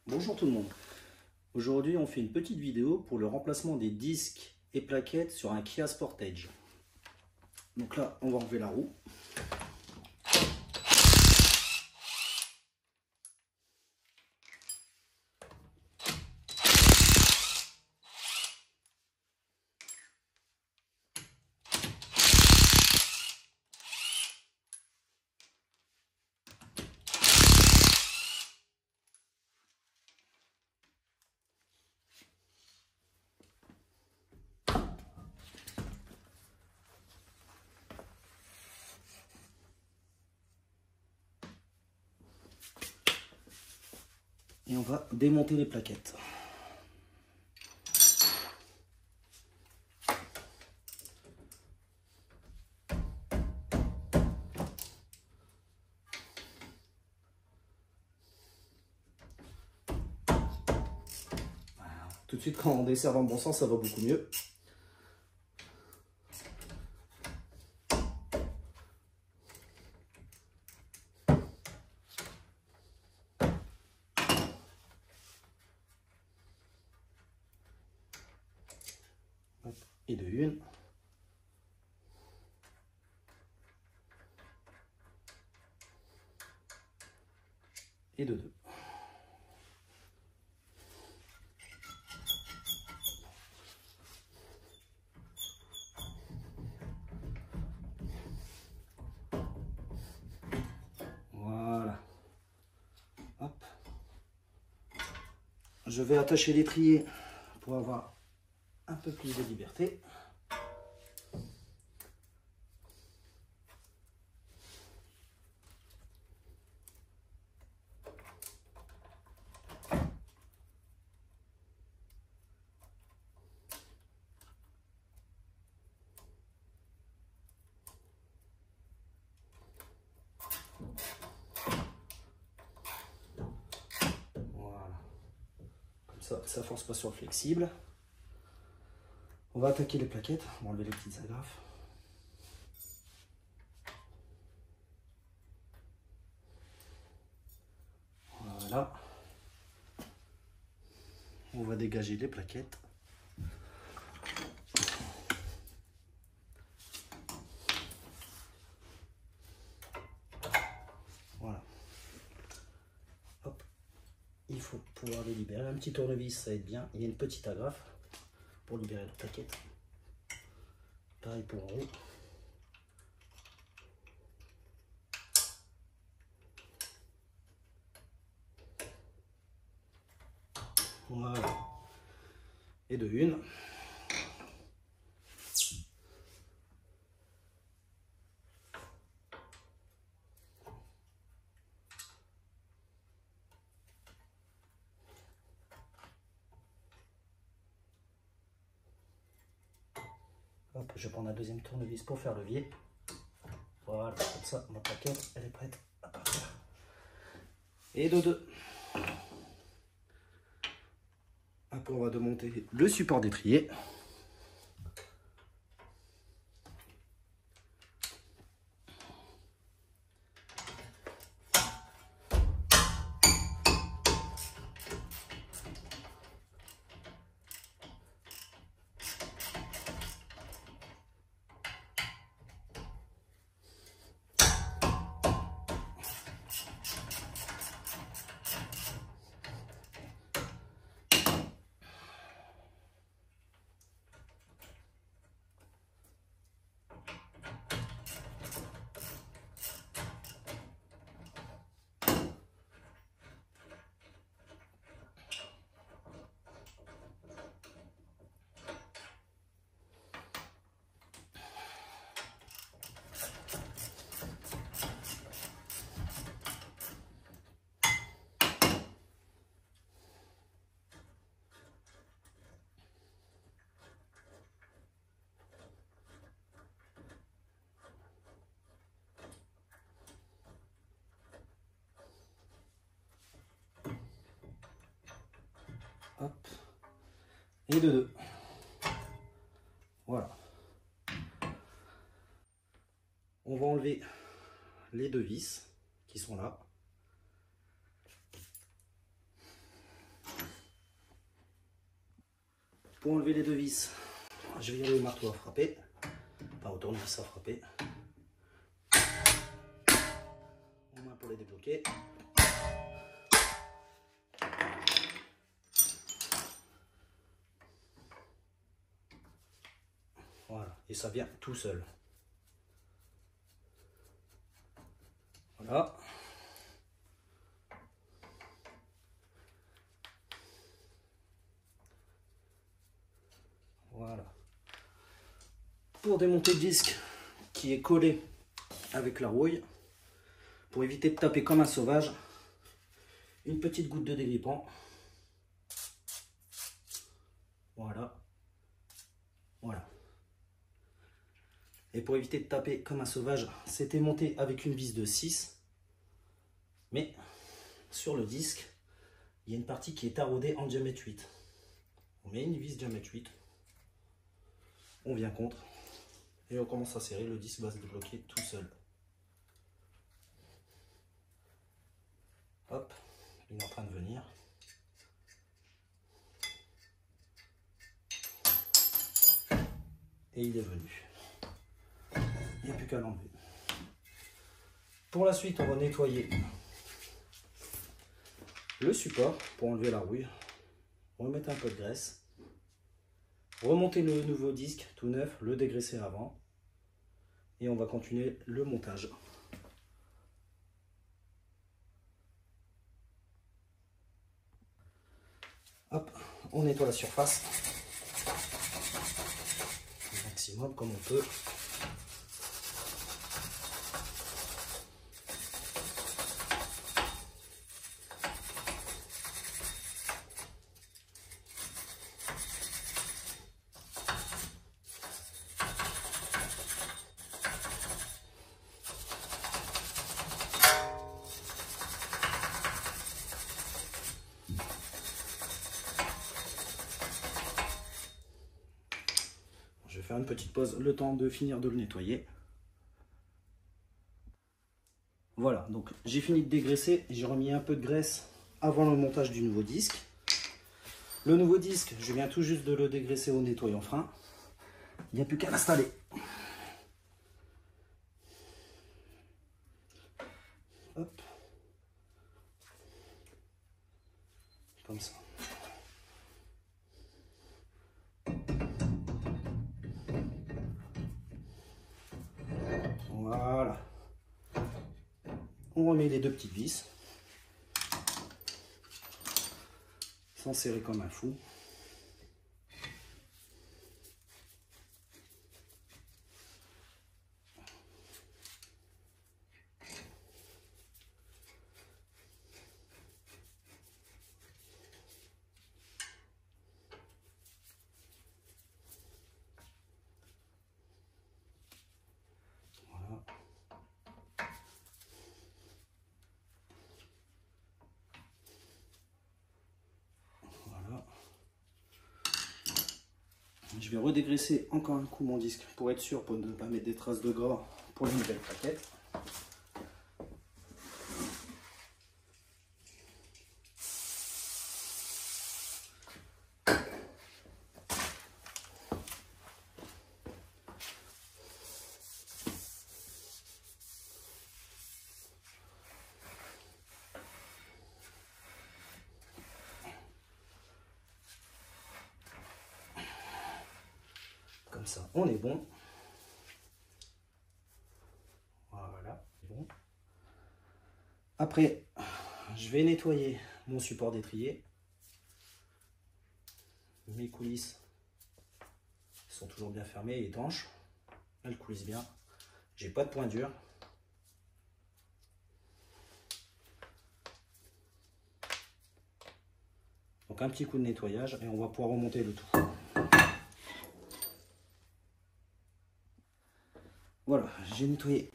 Bonjour tout le monde. Aujourd'hui on fait une petite vidéo pour le remplacement des disques et plaquettes sur un Kia Sportage. Donc là on va enlever la roue. Et on va démonter les plaquettes. Voilà. Tout de suite quand on dessert dans le bon sens, ça va beaucoup mieux. Et de une. Et de deux. Voilà. Hop. Je vais attacher l'étrier pour avoir un peu plus de liberté. Ça force pas sur le flexible. On va attaquer les plaquettes, on va enlever les petites agrafes. Voilà. On va dégager les plaquettes. Voilà. Hop. Il faut pouvoir les libérer. Un petit tournevis, ça aide bien. Il y a une petite agrafe pour libérer la plaquette. Pareil pour en haut. Voilà. Et de une. Hop, je prends un deuxième tournevis pour faire levier. Voilà, comme ça, ma plaquette, elle est prête à partir. Et de deux. Après, on va démonter le support d'étrier. Hop. Et de deux. Voilà. On va enlever les deux vis qui sont là. Pour enlever les deux vis, je vais y aller au marteau à frapper, pas au tournevis à frapper. En main pour les débloquer. Voilà, et ça vient tout seul. Voilà. Voilà. Pour démonter le disque qui est collé avec la rouille, pour éviter de taper comme un sauvage, une petite goutte de dégrippant. Voilà. Voilà. Et pour éviter de taper comme un sauvage, c'était monté avec une vis de 6. Mais sur le disque, il y a une partie qui est taraudée en diamètre 8. On met une vis diamètre 8. On vient contre. Et on commence à serrer. Le disque va se débloquer tout seul. Hop. Il est en train de venir. Et il est venu. Il n'y a plus qu'à l'enlever. Pour la suite, on va nettoyer le support pour enlever la rouille. Remettre un peu de graisse. Remonter le nouveau disque tout neuf, le dégraisser avant. Et on va continuer le montage. Hop, on nettoie la surface. Au maximum comme on peut. Je vais faire une petite pause, le temps de finir de le nettoyer. Voilà, donc j'ai fini de dégraisser, j'ai remis un peu de graisse avant le montage du nouveau disque. Le nouveau disque, je viens tout juste de le dégraisser au nettoyant frein. Il n'y a plus qu'à l'installer. Hop. Comme ça. Voilà. On remet les deux petites vis. Sans serrer comme un fou. Je vais redégraisser encore un coup mon disque pour être sûr, pour ne pas mettre des traces de gras pour les nouvelles plaquettes. Comme ça, on est bon. Voilà, bon. Après, je vais nettoyer mon support d'étrier. Mes coulisses sont toujours bien fermées et étanches. Elles coulissent bien. J'ai pas de point dur. Donc un petit coup de nettoyage et on va pouvoir remonter le tout. Voilà, j'ai nettoyé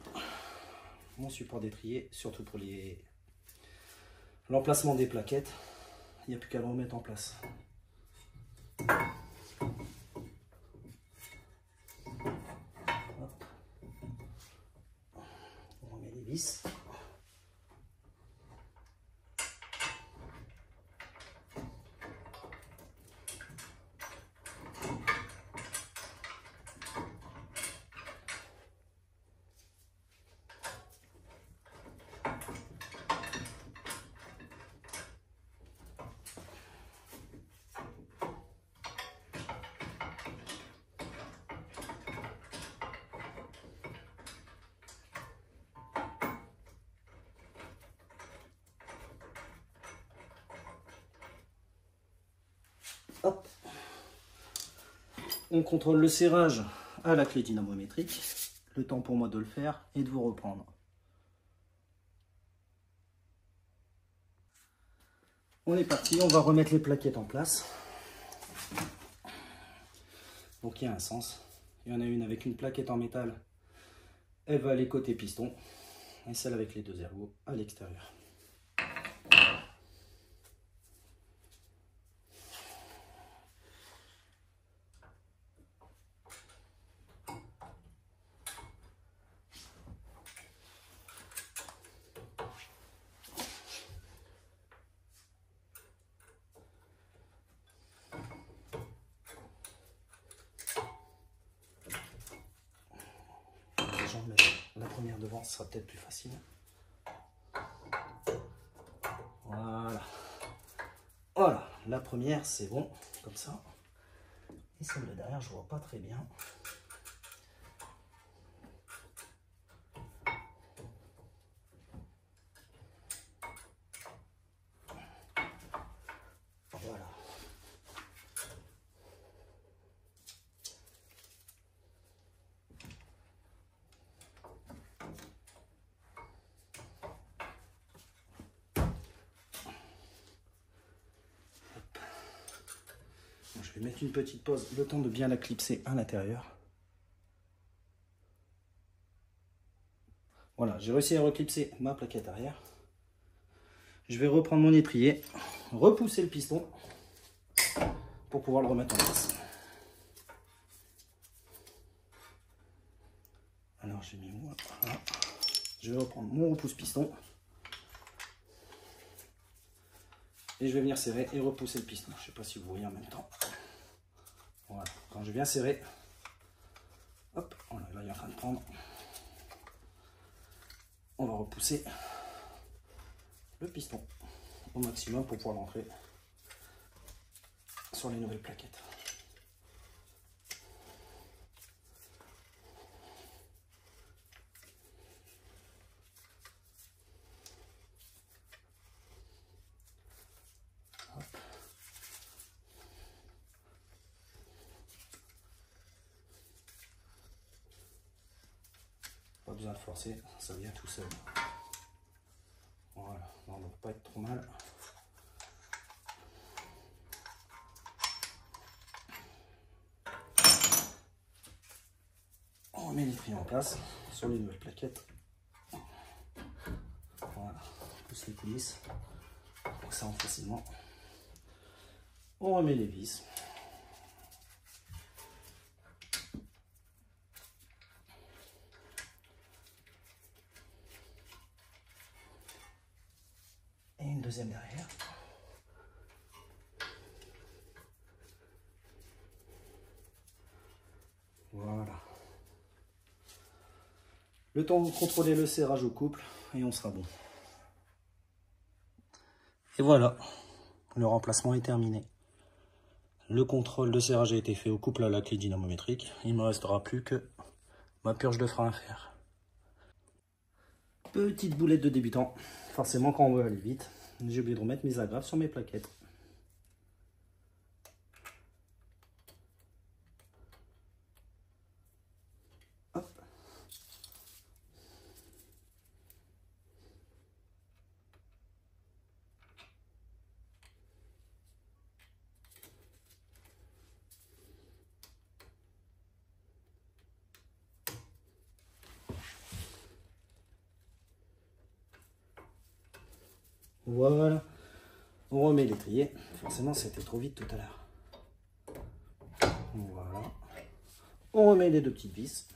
mon support d'étrier, surtout pour l'emplacement des plaquettes. Il n'y a plus qu'à le remettre en place. Hop. On remet les vis. on contrôle le serrage à la clé dynamométrique. Le temps pour moi de le faire et de vous reprendre. On est parti, on va remettre les plaquettes en place. Donc il y a un sens. Il y en a une avec une plaquette en métal. Elle va aller côté piston. Et celle avec les deux ergots à l'extérieur. La première devant, ce sera peut-être plus facile. Voilà. Voilà, la première, c'est bon, comme ça. Et celle de derrière, je vois pas très bien. Voilà. Je vais mettre une petite pause, le temps de bien la clipser à l'intérieur. Voilà, j'ai réussi à reclipser ma plaquette arrière. Je vais reprendre mon étrier, repousser le piston pour pouvoir le remettre en place. Alors j'ai mis moi. Voilà. Je vais reprendre mon repousse-piston. Et je vais venir serrer et repousser le piston. Je ne sais pas si vous voyez en même temps. Voilà, quand je viens serrer, hop, là il est en train de prendre. On va repousser le piston au maximum pour pouvoir l'entrer sur les nouvelles plaquettes. Hop. Pas besoin de forcer, ça vient tout seul. Voilà, ça ne doit pas être trop mal. On remet les triers en place sur les nouvelles plaquettes. Voilà, on pousse les coulisses pour que ça rentre facilement. On remet les vis. Et une deuxième derrière. Voilà. Le temps de contrôler le serrage au couple et on sera bon. Et voilà, le remplacement est terminé. Le contrôle de serrage a été fait au couple à la clé dynamométrique. Il ne me restera plus que ma purge de frein à faire. Petite boulette de débutant. Forcément, quand on veut aller vite, j'ai oublié de remettre mes agrafes sur mes plaquettes. Hop. Voilà, on remet l'étrier. Forcément, c'était trop vite tout à l'heure. Voilà, on remet les deux petites vis.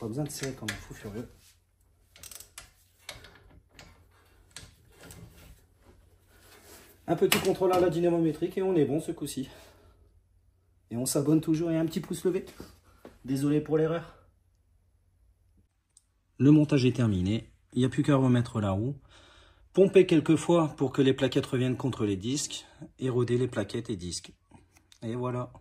pas besoin de serrer comme un fou furieux. Un petit contrôle à la dynamométrique et on est bon ce coup-ci. Et on s'abonne toujours et un petit pouce levé. Désolé pour l'erreur. Le montage est terminé. Il n'y a plus qu'à remettre la roue. Pomper quelques fois pour que les plaquettes reviennent contre les disques. Et roder les plaquettes et disques. Et voilà.